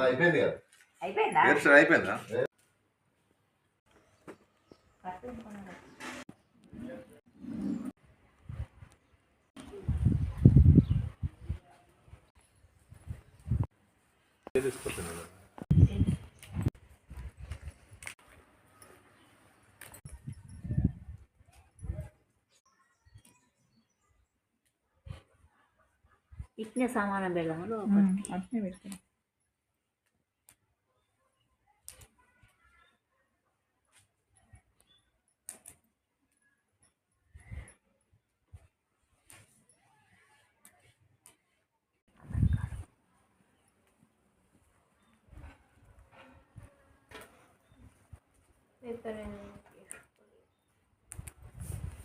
అయిపోయింది కదా. అయిపోయిందా? అయిపోయిందా? ఇట్నే సమానం బెల్లములు అట్నే పెడతాం.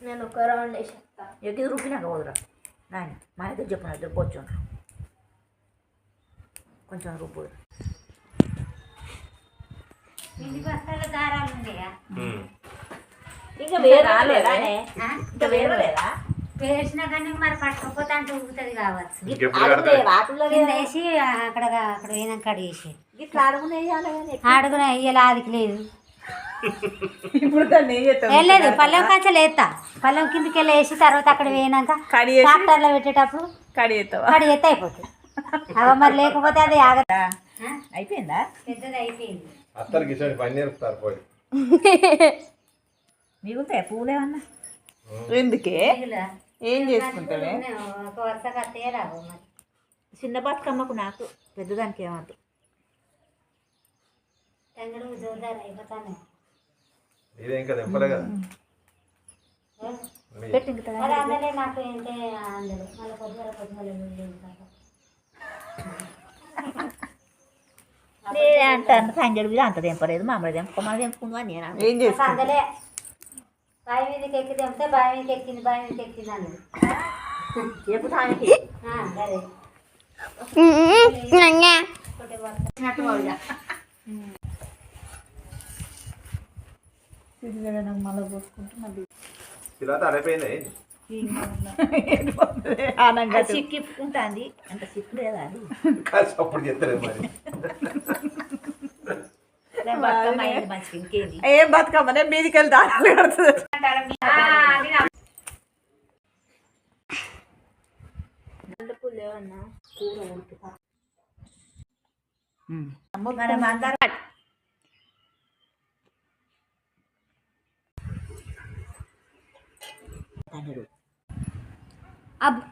నేను ఒక రౌండ్ వేసి ఎగిరి రూపినాక వదరా నాయన మా దగ్గర చెప్పిన కొంచెం కొంచెం రూపు ఇంటికి వస్తాక దారాలు ఉండేయా ఇంకా వేరే ఇంకా వేరే లేదా వేసినా కానీ మరి పట్టుకపోతే అంటే ఊగుతుంది కావచ్చు వాటిలో వేసి అక్కడ పోయినాక అడిగేసి ఇట్లా అడుగునే వేయాలి అడుగున వేయాలి ఆదికి లేదు ఇప్పుడు దాన్ని ఏం చేస్తాం? లేదు పల్లెం కంచెలు వేస్తా పల్లెం కిందికి వెళ్ళి వేసి తర్వాత అక్కడ పోయినాక కడిగేసి ట్రాక్టర్లో పెట్టేటప్పుడు కడి చేస్తావా? కడి ఎత్త అయిపోతుంది అవ మరి లేకపోతే అది ఆగదా అయిపోయిందా? పెద్దది అయిపోయింది అత్తలకి ఇచ్చి పని నేర్పుతారు పోయి. మిగులుతాయి పూలేమన్నా ఎందుకే ఏం చేసుకుంటావే? ఒక వరుస కట్టే రావు మరి చిన్న బతుకమ్మకు నాకు పెద్దదానికి ఏమవుతుంది తంగడు జోరుదారు అయిపోతాను ఇదే ఇంకా తెంపలే కదా. పెట్టింది మరి అందలే నాకు ఏంటే అందరు మళ్ళీ పొద్దుగల నేనే అంటాను సంజడు మీద అంత తెంపలేదు మామూలు తెంపుకోమని తెంపుకుందా నేను ఏం చేసుకుంటా? అందలే బావి మీదకి ఎక్కి తెంపితే బావి మీదకి ఎక్కింది బావి మీదకి ఎక్కింది అన్నది చెప్పుతానికి మళ్ళీ పోసుకుంటూ మళ్ళీ ఇలా అడైపోయింది. సిక్కిప్పుకుంటుంది అంత సిక్కు లేదా అది కాదు అప్పుడు చెప్తారు మరి. బతుకమ్మ అయింది మంచిగా ఇంకేంది ఏం బతుకమ్మనే మీదికి వెళ్ళి దారాలు కడుతుంది. ఏమన్నా కూర ఉడుకుతా మనం అందరం అబ్బు